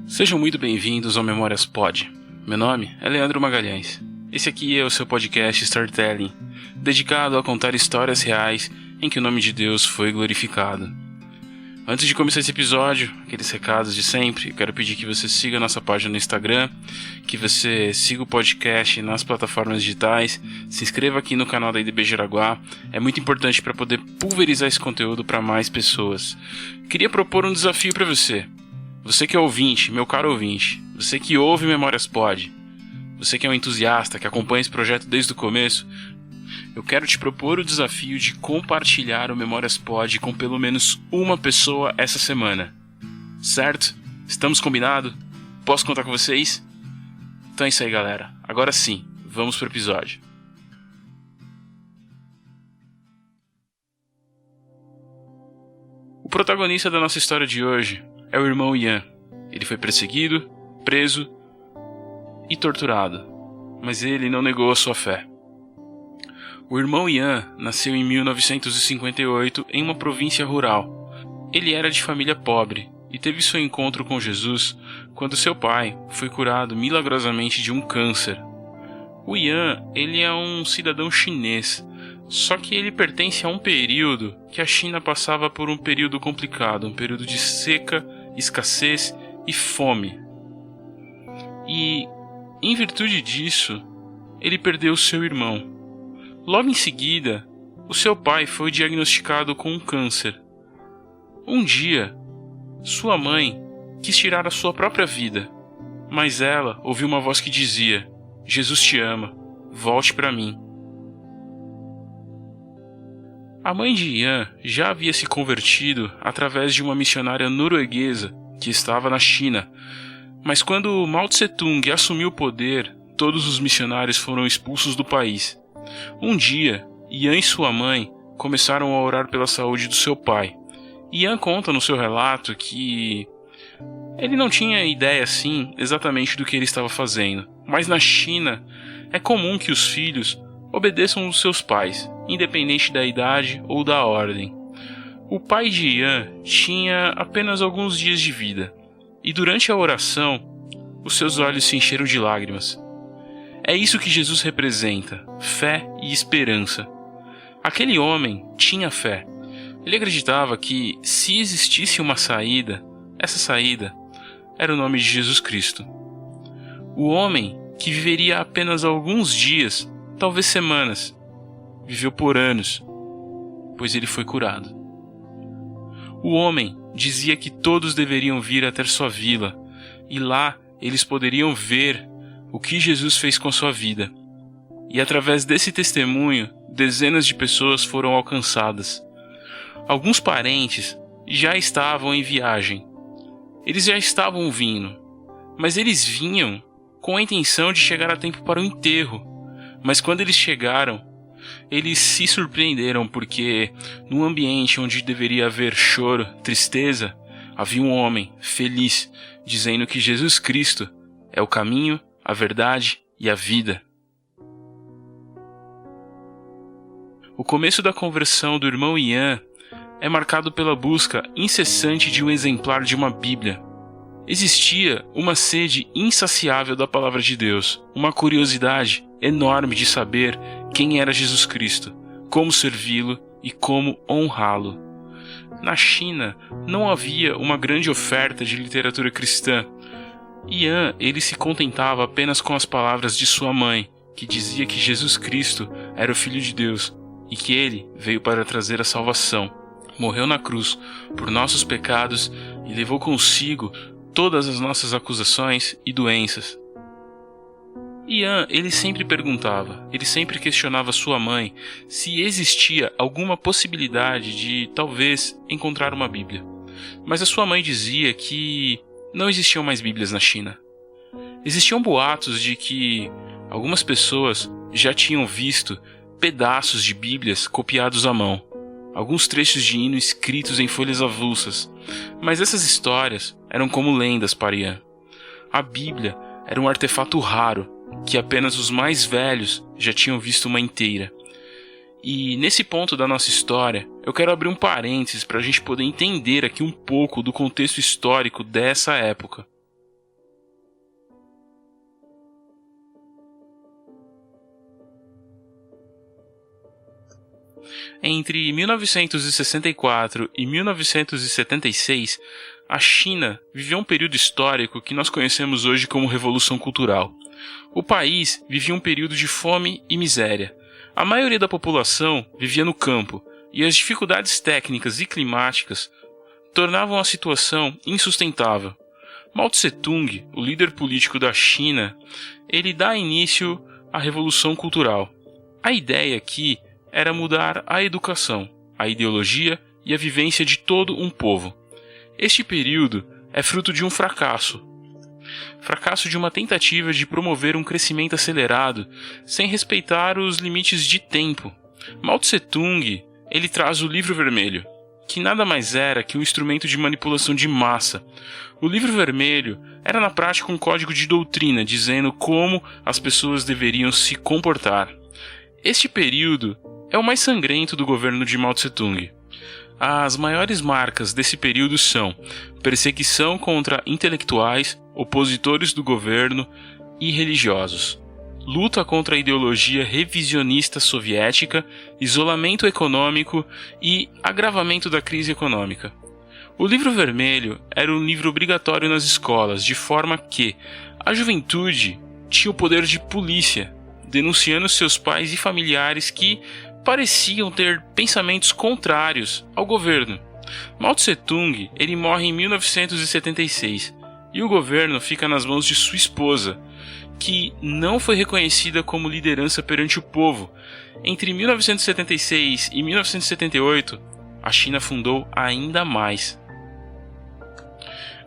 Sejam muito bem-vindos ao Memórias Pod. Meu nome é Leandro Magalhães. Esse aqui é o seu podcast Storytelling, dedicado a contar histórias reais em que o nome de Deus foi glorificado. Antes de começar esse episódio, aqueles recados de sempre, eu quero pedir que você siga a nossa página no Instagram, que você siga o podcast nas plataformas digitais, se inscreva aqui no canal da IDB Jaraguá, é muito importante para poder pulverizar esse conteúdo para mais pessoas. Queria propor um desafio para você. Você que é ouvinte, meu caro ouvinte, você que ouve Memórias Pod, você que é um entusiasta, que acompanha esse projeto desde o começo, eu quero te propor o desafio de compartilhar o Memórias Pod com pelo menos uma pessoa essa semana. Certo? Estamos combinados? Posso contar com vocês? Então é isso aí, galera. Agora sim, vamos pro episódio. O protagonista da nossa história de hoje é o irmão Ian. Ele foi perseguido, preso e torturado, mas ele não negou a sua fé. O irmão Ian nasceu em 1958 em uma província rural. Ele era de família pobre e teve seu encontro com Jesus quando seu pai foi curado milagrosamente de um câncer. O Ian, ele é um cidadão chinês, só que ele pertence a um período que a China passava por um período complicado, um período de seca, escassez e fome. E, em virtude disso, ele perdeu seu irmão. Logo em seguida, o seu pai foi diagnosticado com um câncer. Um dia, sua mãe quis tirar a sua própria vida, mas ela ouviu uma voz que dizia: Jesus te ama, volte para mim. A mãe de Ian já havia se convertido através de uma missionária norueguesa que estava na China, mas quando Mao Tse-tung assumiu o poder, todos os missionários foram expulsos do país. Um dia, Ian e sua mãe começaram a orar pela saúde do seu pai. Ian conta no seu relato que ele não tinha ideia assim exatamente do que ele estava fazendo, mas na China é comum que os filhos obedeçam os seus pais, independente da idade ou da ordem. O pai de Ian tinha apenas alguns dias de vida, e durante a oração, os seus olhos se encheram de lágrimas. É isso que Jesus representa, fé e esperança. Aquele homem tinha fé. Ele acreditava que, se existisse uma saída, essa saída era o nome de Jesus Cristo. O homem, que viveria apenas alguns dias, talvez semanas, viveu por anos, pois ele foi curado. O homem dizia que todos deveriam vir até sua vila, e lá eles poderiam ver o que Jesus fez com sua vida. E através desse testemunho, dezenas de pessoas foram alcançadas. Alguns parentes já estavam em viagem. Eles já estavam vindo, mas eles vinham com a intenção de chegar a tempo para o enterro. Mas quando eles chegaram, eles se surpreenderam porque, num ambiente onde deveria haver choro, tristeza, havia um homem feliz, dizendo que Jesus Cristo é o caminho, a verdade e a vida. O começo da conversão do irmão Ian é marcado pela busca incessante de um exemplar de uma Bíblia. Existia uma sede insaciável da palavra de Deus, uma curiosidade enorme de saber quem era Jesus Cristo, como servi-lo e como honrá-lo. Na China não havia uma grande oferta de literatura cristã. Ian, ele se contentava apenas com as palavras de sua mãe, que dizia que Jesus Cristo era o Filho de Deus e que ele veio para trazer a salvação. Morreu na cruz por nossos pecados e levou consigo todas as nossas acusações e doenças. Ian, ele sempre perguntava, ele sempre questionava sua mãe se existia alguma possibilidade de, talvez, encontrar uma Bíblia. Mas a sua mãe dizia que não existiam mais Bíblias na China. Existiam boatos de que algumas pessoas já tinham visto pedaços de Bíblias copiados à mão, alguns trechos de hino escritos em folhas avulsas, mas essas histórias eram como lendas para Ian. A Bíblia era um artefato raro, que apenas os mais velhos já tinham visto uma inteira. E nesse ponto da nossa história, eu quero abrir um parênteses para a gente poder entender aqui um pouco do contexto histórico dessa época. Entre 1964 e 1976, a China viveu um período histórico que nós conhecemos hoje como Revolução Cultural. O país vivia um período de fome e miséria. A maioria da população vivia no campo, e as dificuldades técnicas e climáticas tornavam a situação insustentável. Mao Tse-tung, o líder político da China, ele dá início à Revolução Cultural. A ideia aqui era mudar a educação, a ideologia e a vivência de todo um povo. Este período é fruto de um fracasso de uma tentativa de promover um crescimento acelerado sem respeitar os limites de tempo. Mao Tse-tung, ele traz o Livro Vermelho, que nada mais era que um instrumento de manipulação de massa. O Livro Vermelho era na prática um código de doutrina dizendo como as pessoas deveriam se comportar. Este período é o mais sangrento do governo de Mao Tse-tung. As maiores marcas desse período são perseguição contra intelectuais, opositores do governo e religiosos, luta contra a ideologia revisionista soviética, isolamento econômico e agravamento da crise econômica. O Livro Vermelho era um livro obrigatório nas escolas, de forma que a juventude tinha o poder de polícia, denunciando seus pais e familiares que pareciam ter pensamentos contrários ao governo. Mao Tse-tung, ele morre em 1976 e o governo fica nas mãos de sua esposa, que não foi reconhecida como liderança perante o povo. Entre 1976 e 1978, a China afundou ainda mais.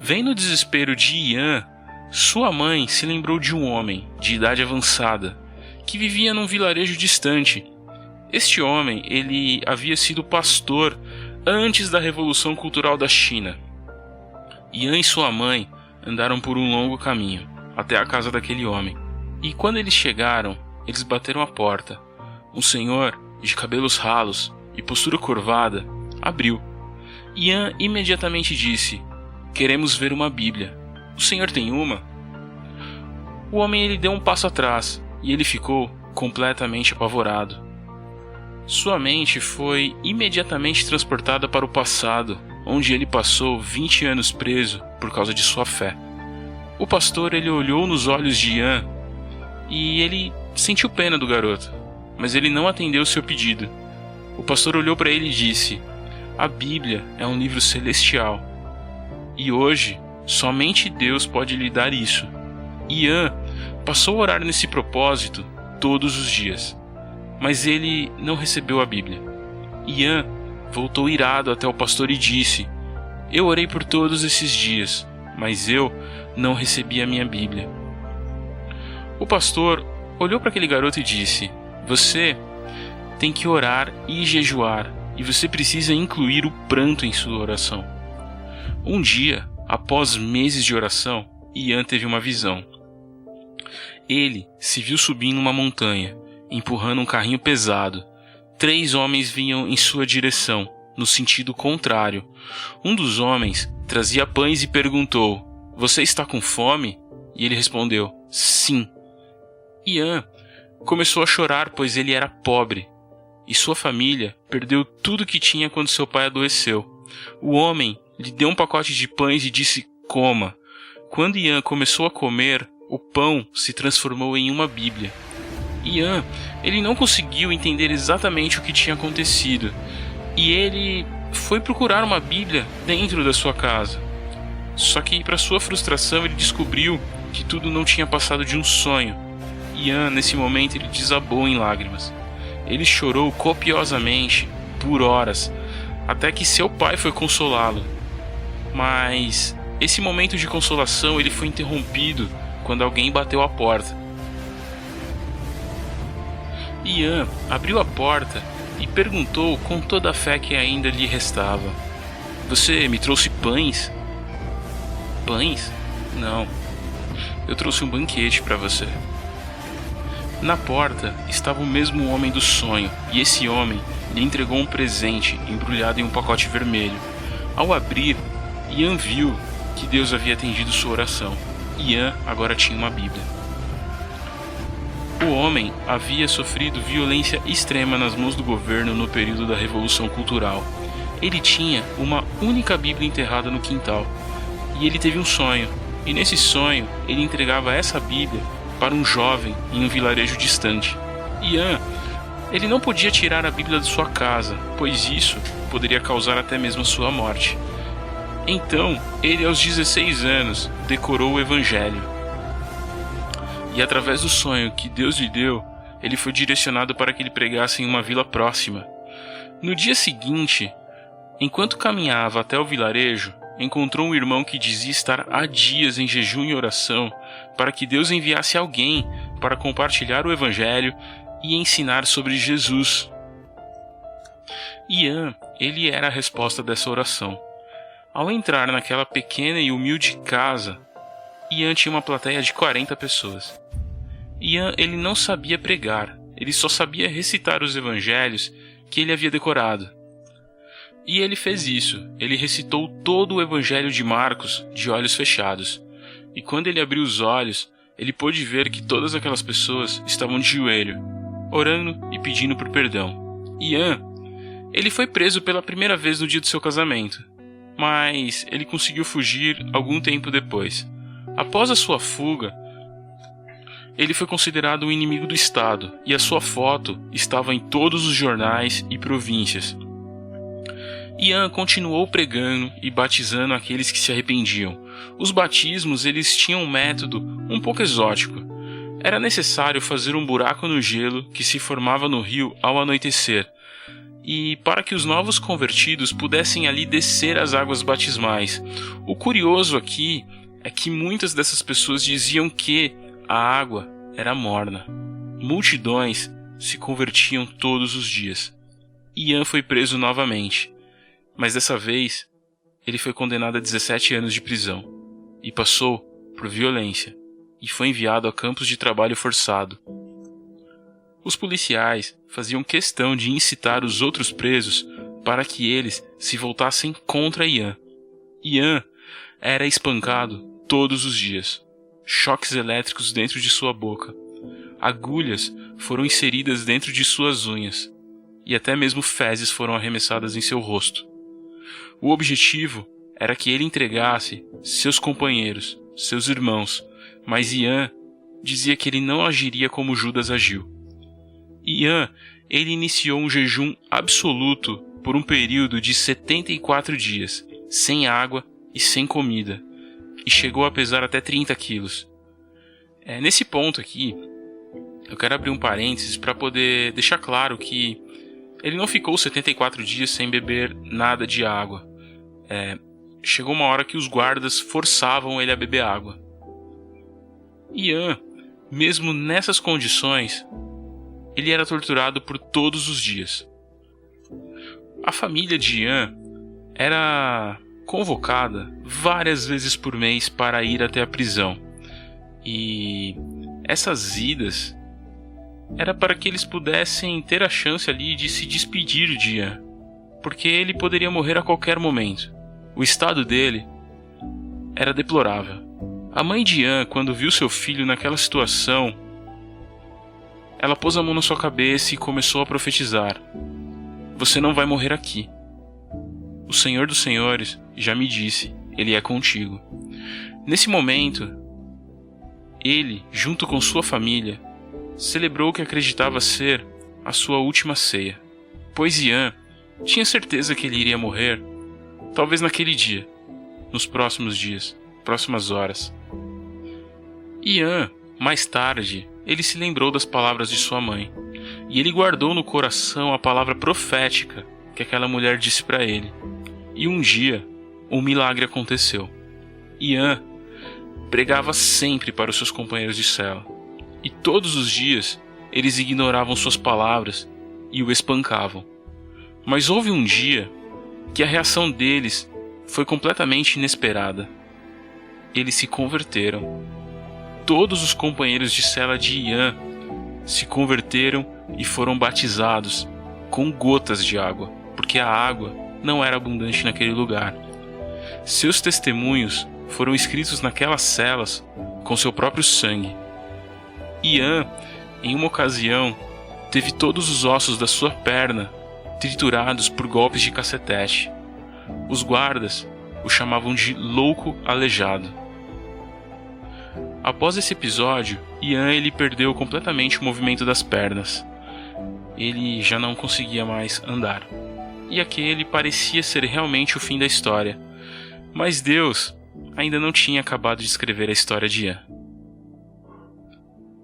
Vendo o desespero de Yan, sua mãe se lembrou de um homem de idade avançada que vivia num vilarejo distante. Este homem, ele havia sido pastor antes da Revolução Cultural da China. Yan e sua mãe andaram por um longo caminho até a casa daquele homem. E quando eles chegaram, eles bateram a porta. Um senhor, de cabelos ralos e postura curvada, abriu. Yan imediatamente disse: "Queremos ver uma Bíblia. O senhor tem uma?" O homem ele deu um passo atrás e ele ficou completamente apavorado. Sua mente foi imediatamente transportada para o passado, onde ele passou 20 anos preso por causa de sua fé. O pastor ele olhou nos olhos de Yan e ele sentiu pena do garoto, mas ele não atendeu seu pedido. O pastor olhou para ele e disse: "A Bíblia é um livro celestial, e hoje somente Deus pode lhe dar isso." Yan passou a orar nesse propósito todos os dias, mas ele não recebeu a Bíblia. Yan voltou irado até o pastor e disse: "Eu orei por todos esses dias, mas eu não recebi a minha Bíblia." O pastor olhou para aquele garoto e disse: "Você tem que orar e jejuar, e você precisa incluir o pranto em sua oração." Um dia, após meses de oração, Yan teve uma visão. Ele se viu subindo uma montanha, empurrando um carrinho pesado. 3 homens vinham em sua direção, no sentido contrário. Um dos homens trazia pães e perguntou: "Você está com fome?" E ele respondeu: "Sim." Yan começou a chorar, pois ele era pobre, e sua família perdeu tudo que tinha quando seu pai adoeceu. O homem lhe deu um pacote de pães e disse: "Coma." Quando Yan começou a comer, o pão se transformou em uma Bíblia. Yan, ele não conseguiu entender exatamente o que tinha acontecido, e ele foi procurar uma Bíblia dentro da sua casa. Só que, para sua frustração, ele descobriu que tudo não tinha passado de um sonho. Yan, nesse momento, ele desabou em lágrimas. Ele chorou copiosamente por horas, até que seu pai foi consolá-lo. Mas esse momento de consolação ele foi interrompido quando alguém bateu à porta. Yan abriu a porta e perguntou com toda a fé que ainda lhe restava: "Você me trouxe pães?" "Pães? Não. Eu trouxe um banquete para você." Na porta estava o mesmo homem do sonho, e esse homem lhe entregou um presente embrulhado em um pacote vermelho. Ao abrir, Yan viu que Deus havia atendido sua oração. Yan agora tinha uma Bíblia. O homem havia sofrido violência extrema nas mãos do governo no período da Revolução Cultural. Ele tinha uma única Bíblia enterrada no quintal. E ele teve um sonho. E nesse sonho, ele entregava essa Bíblia para um jovem em um vilarejo distante. Ian, ele não podia tirar a Bíblia de sua casa, pois isso poderia causar até mesmo a sua morte. Então, ele aos 16 anos decorou o Evangelho. E através do sonho que Deus lhe deu, ele foi direcionado para que ele pregasse em uma vila próxima. No dia seguinte, enquanto caminhava até o vilarejo, encontrou um irmão que dizia estar há dias em jejum e oração para que Deus enviasse alguém para compartilhar o Evangelho e ensinar sobre Jesus. Ian, ele era a resposta dessa oração. Ao entrar naquela pequena e humilde casa, Ian tinha uma plateia de 40 pessoas. Ian, ele não sabia pregar, ele só sabia recitar os evangelhos que ele havia decorado. E ele fez isso, ele recitou todo o evangelho de Marcos de olhos fechados. E quando ele abriu os olhos, ele pôde ver que todas aquelas pessoas estavam de joelho, orando e pedindo por perdão. Ian, ele foi preso pela primeira vez no dia do seu casamento, mas ele conseguiu fugir algum tempo depois. Após a sua fuga, ele foi considerado um inimigo do Estado e a sua foto estava em todos os jornais e províncias. Ian continuou pregando e batizando aqueles que se arrependiam. Os batismos eles tinham um método um pouco exótico. Era necessário fazer um buraco no gelo que se formava no rio ao anoitecer, e para que os novos convertidos pudessem ali descer as águas batismais. O curioso aqui é que muitas dessas pessoas diziam que a água era morna. Multidões se convertiam todos os dias. Ian foi preso novamente, mas dessa vez ele foi condenado a 17 anos de prisão e passou por violência e foi enviado a campos de trabalho forçado. Os policiais faziam questão de incitar os outros presos para que eles se voltassem contra Ian. Ian era espancado todos os dias. Choques elétricos dentro de sua boca. Agulhas foram inseridas dentro de suas unhas. E até mesmo fezes foram arremessadas em seu rosto. O objetivo era que ele entregasse seus companheiros, seus irmãos, mas Ian dizia que ele não agiria como Judas agiu. Ian, ele iniciou um jejum absoluto por um período de 74 dias, sem água e sem comida, e chegou a pesar até 30 quilos. Nesse ponto aqui, eu quero abrir um parênteses para poder deixar claro que ele não ficou 74 dias sem beber nada de água. Chegou uma hora que os guardas forçavam ele a beber água. Ian, mesmo nessas condições, ele era torturado por todos os dias. A família de Ian era convocada várias vezes por mês para ir até a prisão. E essas idas era para que eles pudessem ter a chance ali de se despedir de Ian, porque ele poderia morrer a qualquer momento. O estado dele era deplorável. A mãe de Ian, quando viu seu filho naquela situação, ela pôs a mão na sua cabeça e começou a profetizar: "Você não vai morrer aqui. O Senhor dos Senhores já me disse, Ele é contigo." Nesse momento, ele, junto com sua família, celebrou o que acreditava ser a sua última ceia, pois Ian tinha certeza que ele iria morrer, talvez naquele dia, nos próximos dias, próximas horas. Ian, mais tarde, ele se lembrou das palavras de sua mãe, e ele guardou no coração a palavra profética que aquela mulher disse para ele. E um dia, um milagre aconteceu. Ian pregava sempre para os seus companheiros de cela, e todos os dias eles ignoravam suas palavras e o espancavam. Mas houve um dia que a reação deles foi completamente inesperada. Eles se converteram. Todos os companheiros de cela de Ian se converteram e foram batizados com gotas de água, porque a água não era abundante naquele lugar. Seus testemunhos foram escritos naquelas celas com seu próprio sangue. Ian, em uma ocasião, teve todos os ossos da sua perna triturados por golpes de cacetete. Os guardas o chamavam de louco aleijado. Após esse episódio, Ian ele perdeu completamente o movimento das pernas. Ele já não conseguia mais andar. E aquele parecia ser realmente o fim da história. Mas Deus ainda não tinha acabado de escrever a história de Ian.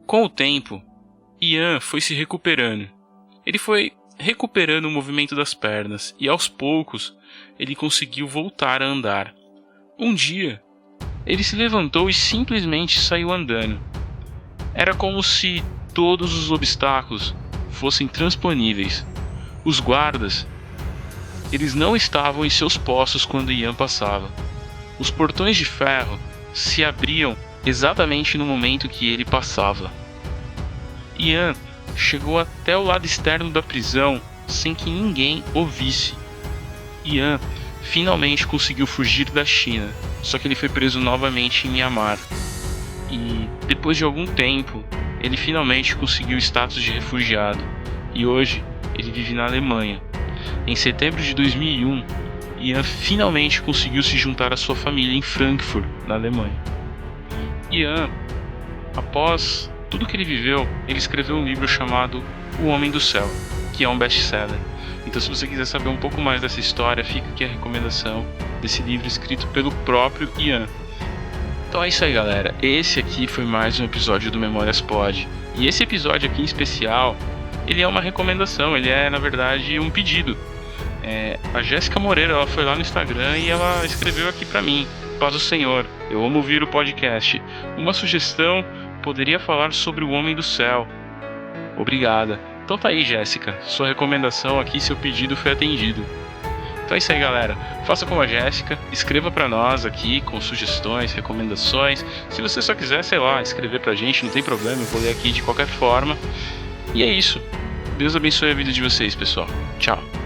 Com o tempo, Ian foi se recuperando. Ele foi recuperando o movimento das pernas e aos poucos ele conseguiu voltar a andar. Um dia, ele se levantou e simplesmente saiu andando. Era como se todos os obstáculos fossem transponíveis. Os guardas, eles não estavam em seus postos quando Ian passava. Os portões de ferro se abriam exatamente no momento que ele passava. Ian chegou até o lado externo da prisão sem que ninguém o visse. Ian finalmente conseguiu fugir da China, só que ele foi preso novamente em Myanmar. E depois de algum tempo, ele finalmente conseguiu o status de refugiado e hoje ele vive na Alemanha. Em setembro de 2001, Ian finalmente conseguiu se juntar à sua família em Frankfurt, na Alemanha. Ian, após tudo que ele viveu, ele escreveu um livro chamado O Homem do Céu, que é um best-seller. Então, se você quiser saber um pouco mais dessa história, fica aqui a recomendação desse livro escrito pelo próprio Ian. Então é isso aí, galera. Esse aqui foi mais um episódio do Memórias Pod. E esse episódio aqui em especial, ele é uma recomendação, ele é, na verdade, um pedido. A Jéssica Moreira, ela foi lá no Instagram e ela escreveu aqui pra mim: Paz do Senhor, eu amo ouvir o podcast. Uma sugestão, poderia falar sobre o Homem do Céu. Obrigada. Então tá aí, Jéssica, sua recomendação aqui, seu pedido foi atendido. Então é isso aí, galera. Faça como a Jéssica, escreva pra nós aqui com sugestões, recomendações. Se você só quiser, sei lá, escrever pra gente, não tem problema, eu vou ler aqui de qualquer forma. E é isso. Deus abençoe a vida de vocês, pessoal. Tchau.